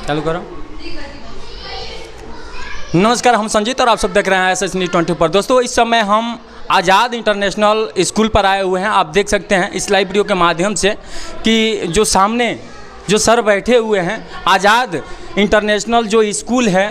चालू करो। नमस्कार, हम संजीत और आप सब देख रहे हैं SS News 24 पर। दोस्तों, इस समय हम आज़ाद इंटरनेशनल स्कूल पर आए हुए हैं। आप देख सकते हैं इस लाइव वीडियो के माध्यम से कि जो सामने जो सर बैठे हुए हैं, आज़ाद इंटरनेशनल जो स्कूल है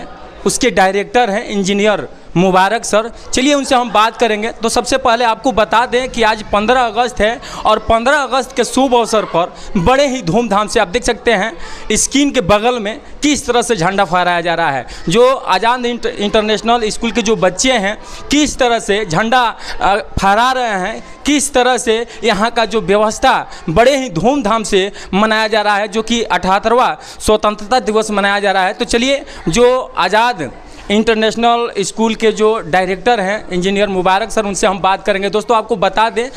उसके डायरेक्टर हैं इंजीनियर मुबारक सर। चलिए उनसे हम बात करेंगे। तो सबसे पहले आपको बता दें कि आज 15 अगस्त है और 15 अगस्त के शुभ अवसर पर बड़े ही धूमधाम से आप देख सकते हैं स्क्रीन के बगल में किस तरह से झंडा फहराया जा रहा है। जो आज़ाद इंटरनेशनल स्कूल के जो बच्चे हैं किस तरह से झंडा फहरा रहे हैं, किस तरह से यहाँ का जो व्यवस्था बड़े ही धूमधाम से मनाया जा रहा है, जो कि 78वां स्वतंत्रता दिवस मनाया जा रहा है। तो चलिए जो आज़ाद इंटरनेशनल स्कूल के जो डायरेक्टर हैं इंजीनियर मुबारक सर, उनसे हम बात करेंगे। दोस्तों, आपको बता दें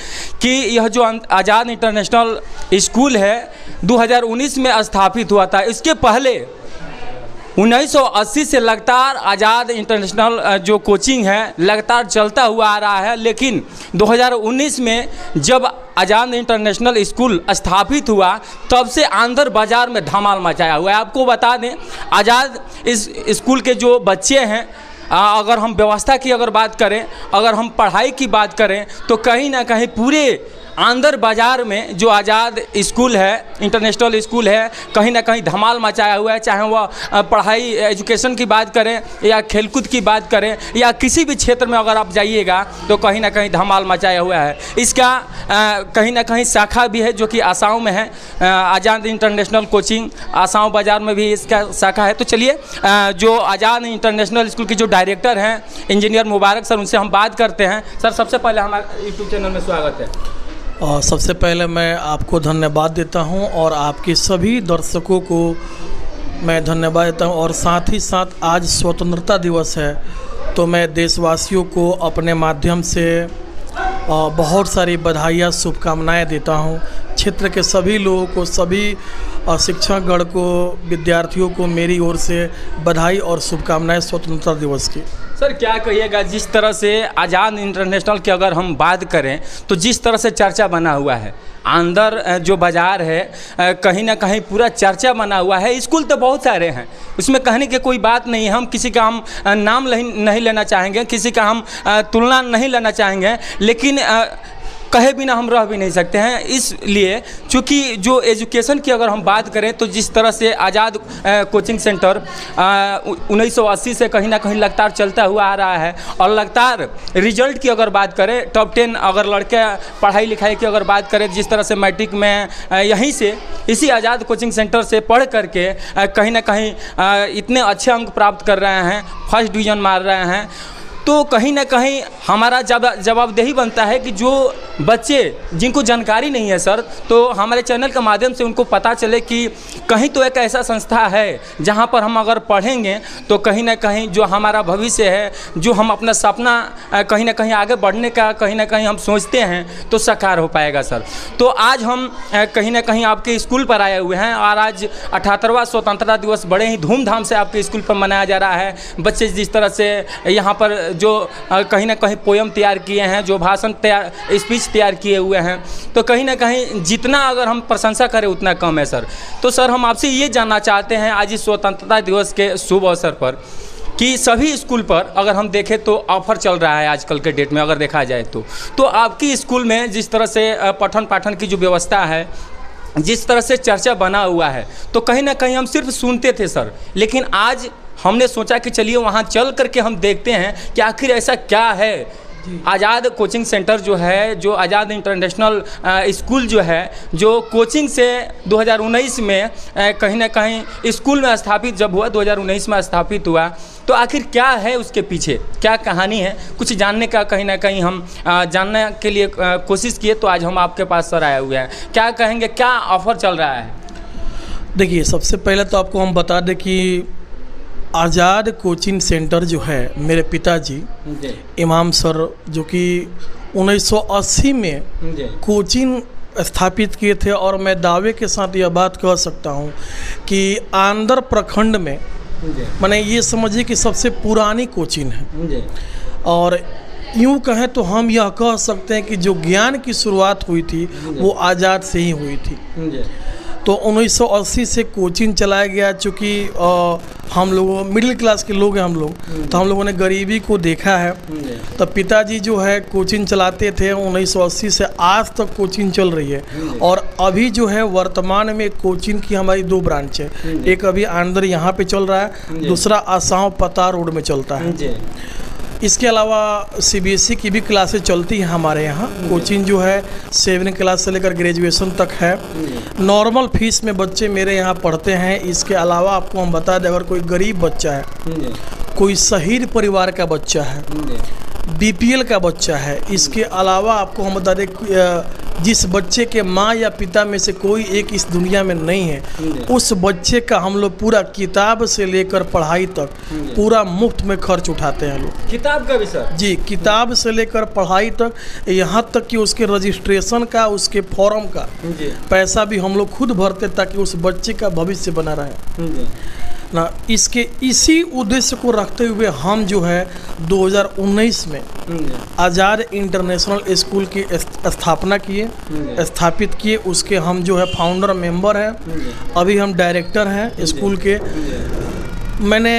कि यह जो आज़ाद इंटरनेशनल स्कूल है 2019 में स्थापित हुआ था। इसके पहले 1980 से लगातार आज़ाद इंटरनेशनल जो कोचिंग है लगातार चलता हुआ आ रहा है, लेकिन 2019 में जब आज़ाद इंटरनेशनल स्कूल स्थापित हुआ तब से आंध्र बाज़ार में धमाल मचाया हुआ है। आपको बता दें आज़ाद इस स्कूल के जो बच्चे हैं, अगर हम व्यवस्था की अगर बात करें, अगर हम पढ़ाई की बात करें, तो कहीं ना कहीं पूरे आंध्र बाज़ार में जो आज़ाद स्कूल है, इंटरनेशनल स्कूल है, कहीं ना कहीं धमाल मचाया हुआ है। चाहे वह पढ़ाई एजुकेशन की बात करें या खेलकूद की बात करें या किसी भी क्षेत्र में अगर आप जाइएगा तो कहीं ना कहीं धमाल मचाया हुआ है। इसका कहीं ना कहीं शाखा भी है जो कि आसाम में है। आज़ाद इंटरनेशनल कोचिंग आसाम बाज़ार में भी इसका शाखा है। तो चलिए जो आज़ाद इंटरनेशनल स्कूल के जो डायरेक्टर हैं इंजीनियर मुबारक सर, उनसे हम बात करते हैं। सर, सबसे पहले हमारे यूट्यूब चैनल में स्वागत है। सबसे पहले मैं आपको धन्यवाद देता हूं और आपके सभी दर्शकों को मैं धन्यवाद देता हूं। और साथ ही साथ आज स्वतंत्रता दिवस है, तो मैं देशवासियों को अपने माध्यम से बहुत सारी बधाइयाँ शुभकामनाएं देता हूं। क्षेत्र के सभी लोगों को, सभी शिक्षकगण को, विद्यार्थियों को मेरी ओर से बधाई और शुभकामनाएं स्वतंत्रता दिवस की। सर, क्या कहिएगा, जिस तरह से आज़ाद इंटरनेशनल की अगर हम बात करें तो जिस तरह से चर्चा बना हुआ है, अंदर जो बाज़ार है कहीं ना कहीं पूरा चर्चा बना हुआ है। स्कूल तो बहुत सारे हैं, उसमें कहने की कोई बात नहीं है। हम किसी का हम नाम नहीं लेना चाहेंगे, किसी का हम तुलना नहीं लेना चाहेंगे, लेकिन कहे बिना हम रह भी नहीं सकते हैं। इसलिए चूँकि जो एजुकेशन की अगर हम बात करें तो जिस तरह से आज़ाद कोचिंग सेंटर 1980 से कहीं ना कहीं लगातार चलता हुआ आ रहा है और लगातार रिजल्ट की अगर बात करें, टॉप 10 अगर लड़के पढ़ाई लिखाई की अगर बात करें, जिस तरह से मैट्रिक में यहीं से इसी आज़ाद कोचिंग सेंटर से पढ़ करके कहीं ना कहीं इतने अच्छे अंक प्राप्त कर रहे हैं, फर्स्ट डिवीज़न मार रहे हैं, तो कहीं ना कहीं हमारा जवाबदेही बनता है कि जो बच्चे जिनको जानकारी नहीं है सर, तो हमारे चैनल के माध्यम से उनको पता चले कि कहीं तो एक ऐसा संस्था है जहां पर हम अगर पढ़ेंगे तो कहीं ना कहीं जो हमारा भविष्य है, जो हम अपना सपना कहीं ना कहीं आगे बढ़ने का कहीं ना कहीं हम सोचते हैं तो साकार हो पाएगा सर। तो आज हम कहीं ना कहीं आपके स्कूल पर आए हुए हैं और आज 78वां स्वतंत्रता दिवस बड़े ही धूमधाम से आपके स्कूल पर मनाया जा रहा है। बच्चे जिस तरह से यहाँ पर जो कहीं ना कहीं पोयम तैयार किए हैं, जो भाषण स्पीच तैयार किए हुए हैं, तो कहीं ना कहीं जितना अगर हम प्रशंसा करें उतना कम है सर। तो सर, हम आपसे ये जानना चाहते हैं आज इस स्वतंत्रता दिवस के शुभ अवसर पर कि सभी स्कूल पर अगर हम देखें तो ऑफ़र चल रहा है आजकल के डेट में अगर देखा जाए तो आपकी स्कूल में जिस तरह से पठन पाठन की जो व्यवस्था है, जिस तरह से चर्चा बना हुआ है, तो कहीं ना कहीं हम सिर्फ सुनते थे सर, लेकिन आज हमने सोचा कि चलिए वहाँ चल करके हम देखते हैं कि आखिर ऐसा क्या है। आज़ाद कोचिंग सेंटर जो है, जो आज़ाद इंटरनेशनल स्कूल जो है, जो कोचिंग से 2019 में कहीं ना कहीं स्कूल में स्थापित जब हुआ, 2019 में स्थापित हुआ, तो आखिर क्या है उसके पीछे, क्या कहानी है, कुछ जानने का कहीं ना कहीं हम जानने के लिए कोशिश किए। तो आज हम आपके पास सर आए हुए हैं, क्या कहेंगे, क्या ऑफ़र चल रहा है? देखिए, सबसे पहले तो आपको हम बता दें कि आज़ाद कोचिंग सेंटर जो है, मेरे पिताजी इमाम सर जो कि 1980 में कोचिंग स्थापित किए थे, और मैं दावे के साथ यह बात कह सकता हूँ कि आंध्र प्रखंड में माने ये समझिए कि सबसे पुरानी कोचिंग है। और यूँ कहें तो हम यह कह सकते हैं कि जो ज्ञान की शुरुआत हुई थी वो आज़ाद से ही हुई थी। तो 1980 से कोचिंग चलाया गया। चूँकि हम लोग मिडिल क्लास के लोग हैं हम लोग, तो हम लोगों ने गरीबी को देखा है। तो पिताजी जो है कोचिंग चलाते थे 1980 से आज तक कोचिंग चल रही है। और अभी जो है वर्तमान में कोचिंग की हमारी 2 ब्रांच है, एक अभी अंदर यहाँ पे चल रहा है, दूसरा आसाम पता रोड में चलता है। इसके अलावा CBSE की भी क्लासेस चलती हैं हमारे यहाँ। कोचिंग जो है 7 क्लास से लेकर ग्रेजुएशन तक है। नॉर्मल फीस में बच्चे मेरे यहाँ पढ़ते हैं। इसके अलावा आपको हम बता दें, अगर कोई गरीब बच्चा है, कोई शहीद परिवार का बच्चा है, BPL का बच्चा है, इसके अलावा आपको हम बता दें जिस बच्चे के माँ या पिता में से कोई एक इस दुनिया में नहीं है, उस बच्चे का हम लोग पूरा किताब से लेकर पढ़ाई तक पूरा मुफ्त में खर्च उठाते हैं लोग। किताब का भी सर? जी, किताब से लेकर पढ़ाई तक, यहाँ तक कि उसके रजिस्ट्रेशन का, उसके फॉर्म का पैसा भी हम लोग खुद भरते ताकि उस बच्चे का भविष्य बना रहे ना। इसके इसी उद्देश्य को रखते हुए हम जो है 2019 में आज़ाद इंटरनेशनल स्कूल की स्थापना किए, स्थापित किए। उसके हम जो है फाउंडर मेंबर हैं, अभी हम डायरेक्टर हैं स्कूल के। मैंने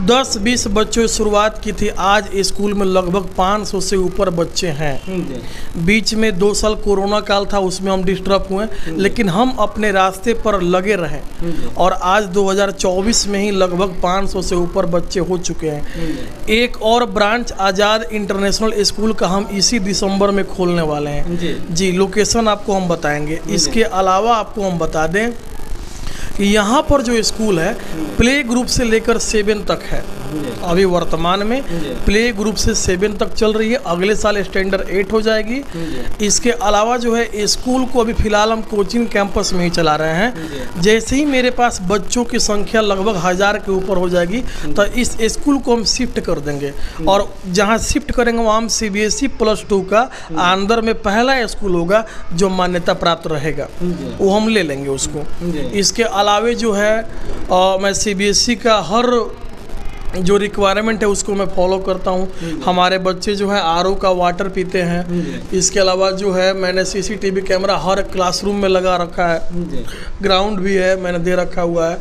10-20 बच्चों से शुरुआत की थी, आज स्कूल में लगभग 500 से ऊपर बच्चे हैं। बीच में 2 साल कोरोना काल था, उसमें हम डिस्टर्ब हुए, लेकिन हम अपने रास्ते पर लगे रहे और आज 2024 में ही लगभग 500 से ऊपर बच्चे हो चुके हैं। एक और ब्रांच आज़ाद इंटरनेशनल स्कूल का हम इसी दिसंबर में खोलने वाले हैं। जी, लोकेशन आपको हम बताएंगे। इसके अलावा आपको हम बता दें कि यहाँ पर जो स्कूल है प्ले ग्रुप से लेकर 7 तक है। अभी वर्तमान में प्ले ग्रुप से 7 तक चल रही है, अगले साल स्टैंडर्ड 8 हो जाएगी। इसके अलावा जो है स्कूल को अभी फ़िलहाल हम कोचिंग कैंपस में ही चला रहे हैं। जैसे ही मेरे पास बच्चों की संख्या लगभग 1000 के ऊपर हो जाएगी तो इस स्कूल को हम शिफ्ट कर देंगे, और जहाँ शिफ्ट करेंगे वहाँ हम CBSE +2 का अंदर में पहला स्कूल होगा जो मान्यता प्राप्त रहेगा, वो हम ले लेंगे उसको। इसके अलावे जो है मैं CBSE का हर जो रिक्वायरमेंट है उसको मैं फॉलो करता हूँ। हमारे बच्चे जो है RO का वाटर पीते हैं। इसके अलावा जो है मैंने CCTV कैमरा हर क्लासरूम में लगा रखा है, ग्राउंड भी है मैंने दे रखा हुआ है।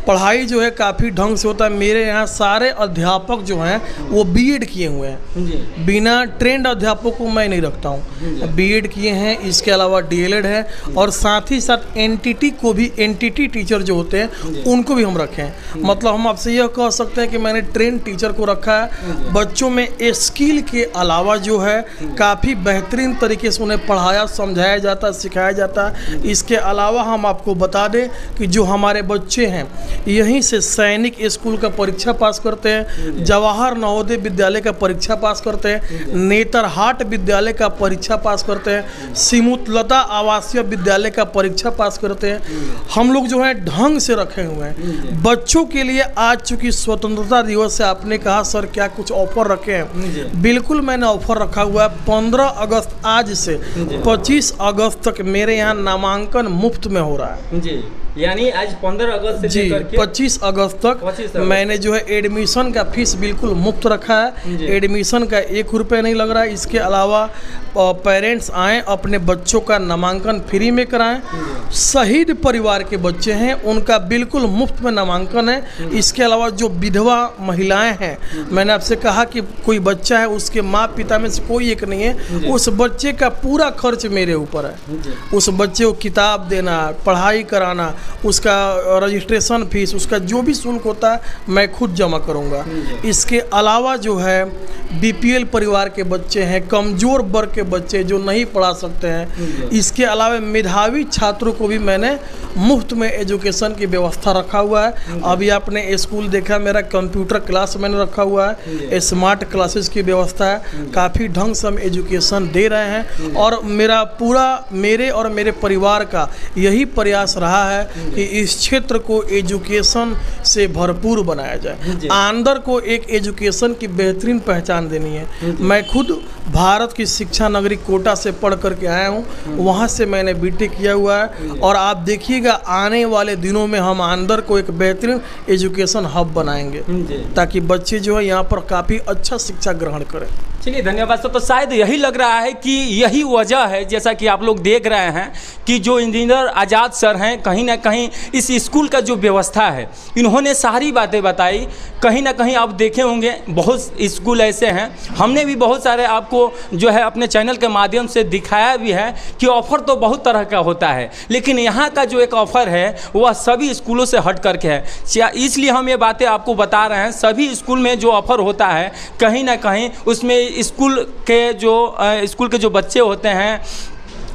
पढ़ाई जो है काफ़ी ढंग से होता है। मेरे यहाँ सारे अध्यापक जो हैं वो BEd किए हुए हैं, बिना ट्रेंड अध्यापक को मैं नहीं रखता हूँ, BEd किए हैं। इसके अलावा DLED है, और साथ ही साथ NTT टीचर जो होते हैं उनको भी हम रखे हैं। मतलब हम आपसे यह कह सकते हैं कि मैंने ट्रेन टीचर को रखा है। बच्चों में स्किल के अलावा जो है काफ़ी बेहतरीन तरीके से उन्हें पढ़ाया, समझाया जाता, सिखाया जाता। इसके अलावा हम आपको बता दें कि जो हमारे बच्चे हैं यहीं से सैनिक स्कूल का परीक्षा पास करते हैं, जवाहर नवोदय विद्यालय का परीक्षा पास करते हैं, नेतरहाट विद्यालय का परीक्षा पास करते हैं, सिमुतलता आवासीय विद्यालय का परीक्षा पास करते हैं। हम लोग जो है ढंग से रखे हुए हैं बच्चों के लिए। आज चूँकि स्वतंत्रता दिवस से आपने कहा सर क्या कुछ ऑफर रखे हैं, बिल्कुल मैंने ऑफर रखा हुआ है। 15 अगस्त आज से 25 अगस्त तक मेरे यहाँ नामांकन मुफ्त में हो रहा है जी। यानी आज 15 अगस्त से लेकर के 25 अगस्त तक मैंने जो है एडमिशन का फीस बिल्कुल मुफ्त रखा है। एडमिशन का 1 रुपये नहीं लग रहा है। इसके अलावा पेरेंट्स आएँ अपने बच्चों का नामांकन फ्री में कराएं। शहीद परिवार के बच्चे हैं उनका बिल्कुल मुफ्त में नामांकन है। इसके अलावा जो विधवा महिलाएं हैं, मैंने आपसे कहा कि कोई बच्चा है उसके माँ पिता में से कोई एक नहीं है, उस बच्चे का पूरा खर्च मेरे ऊपर है। उस बच्चे को किताब देना, पढ़ाई कराना, उसका रजिस्ट्रेशन फीस, उसका जो भी शुल्क होता है मैं खुद जमा करूंगा। इसके अलावा जो है BPL परिवार के बच्चे हैं, कमज़ोर वर्ग के बच्चे जो नहीं पढ़ा सकते हैं, इसके अलावा मेधावी छात्रों को भी मैंने मुफ्त में एजुकेशन की व्यवस्था रखा हुआ है। अभी आपने स्कूल देखा, मेरा कंप्यूटर क्लास मैंने रखा हुआ है, स्मार्ट क्लासेस की व्यवस्था है। काफ़ी ढंग से हम एजुकेशन दे रहे हैं और मेरे और मेरे परिवार का यही प्रयास रहा है कि इस क्षेत्र को एजुकेशन से भरपूर बनाया जाए। अंदर को एक एजुकेशन की बेहतरीन पहचान देनी है। मैं खुद भारत की शिक्षा नगरी कोटा से पढ़ करके आया हूँ, वहाँ से मैंने BTech किया हुआ है। और आप देखिएगा आने वाले दिनों में हम अंदर को एक बेहतरीन एजुकेशन हब बनाएंगे ताकि बच्चे जो है यहाँ पर काफ़ी अच्छा शिक्षा ग्रहण करें। चलिए धन्यवाद सर। तो शायद यही लग रहा है कि यही वजह है, जैसा कि आप लोग देख रहे हैं कि जो इंजीनियर आज़ाद सर हैं, कहीं ना कहीं इस स्कूल का जो व्यवस्था है इन्होंने सारी बातें बताई। कहीं ना कहीं आप देखे होंगे बहुत स्कूल ऐसे हैं, हमने भी बहुत सारे आपको जो है अपने चैनल के माध्यम से दिखाया भी है कि ऑफ़र तो बहुत तरह का होता है, लेकिन यहाँ का जो एक ऑफ़र है वह सभी स्कूलों से हट करके है। इसलिए हम ये बातें आपको बता रहे हैं। सभी स्कूल में जो ऑफ़र होता है कहीं ना कहीं उसमें स्कूल के जो बच्चे होते हैं,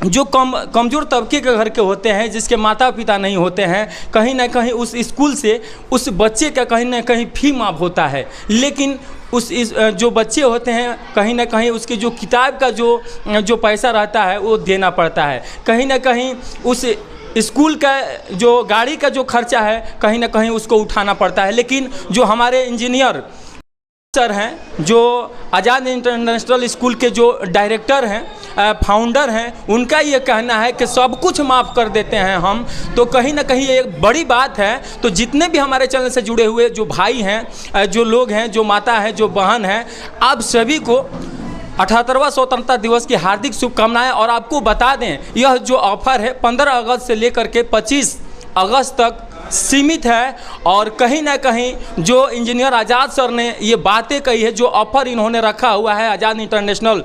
जो कमज़ोर तबके के घर के होते हैं, जिसके माता पिता नहीं होते हैं, कहीं ना कहीं उस स्कूल से उस बच्चे का कहीं ना कहीं फ़ी माफ़ होता है। लेकिन जो बच्चे होते हैं कहीं ना कहीं उसके जो किताब का जो पैसा रहता है वो देना पड़ता है। कहीं ना कहीं उस स्कूल का जो गाड़ी का जो खर्चा है कहीं ना कहीं उसको उठाना पड़ता है। लेकिन जो हमारे इंजीनियर सर हैं, जो आज़ाद इंटरनेशनल स्कूल के जो डायरेक्टर हैं, फाउंडर हैं, उनका ये कहना है कि सब कुछ माफ़ कर देते हैं हम। तो कहीं ना कहीं एक बड़ी बात है। तो जितने भी हमारे चैनल से जुड़े हुए जो भाई हैं, जो लोग हैं, जो माता है, जो बहन हैं, आप सभी को 78वां स्वतंत्रता दिवस की हार्दिक शुभकामनाएं। और आपको बता दें यह जो ऑफ़र है 15 अगस्त से लेकर के 25 अगस्त तक सीमित है। और कहीं ना कहीं जो इंजीनियर आज़ाद सर ने ये बातें कही है, जो ऑफ़र इन्होंने रखा हुआ है आज़ाद इंटरनेशनल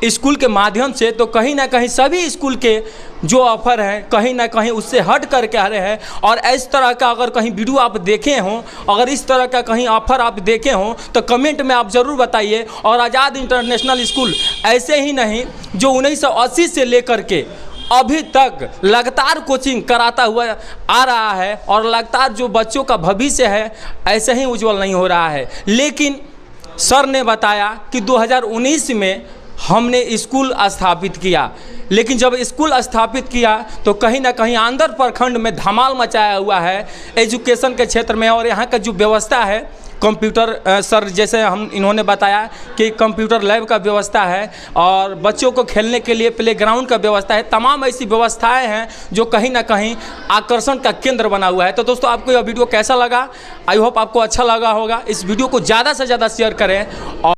स्कूल के माध्यम से, तो कहीं ना कहीं सभी स्कूल के जो ऑफ़र हैं कहीं ना कहीं उससे हट कर कह रहे हैं। और इस तरह का अगर कहीं वीडियो आप देखे हों, अगर इस तरह का कहीं ऑफ़र आप देखे हों तो कमेंट में आप ज़रूर बताइए। और आज़ाद इंटरनेशनल स्कूल ऐसे ही नहीं, जो 1980 से लेकर के अभी तक लगातार कोचिंग कराता हुआ आ रहा है और लगातार जो बच्चों का भविष्य है ऐसे ही उज्जवल नहीं हो रहा है। लेकिन सर ने बताया कि 2019 में हमने स्कूल स्थापित किया, लेकिन जब स्कूल स्थापित किया तो कहीं ना कहीं आंध्र प्रखंड में धमाल मचाया हुआ है एजुकेशन के क्षेत्र में। और यहाँ का जो व्यवस्था है कंप्यूटर, सर जैसे इन्होंने बताया कि कंप्यूटर लैब का व्यवस्था है और बच्चों को खेलने के लिए प्लेग्राउंड का व्यवस्था है। तमाम ऐसी व्यवस्थाएं हैं जो कहीं ना कहीं आकर्षण का केंद्र बना हुआ है। तो दोस्तों आपको यह वीडियो कैसा लगा? आई होप आपको अच्छा लगा होगा। इस वीडियो को ज़्यादा से ज़्यादा शेयर करें और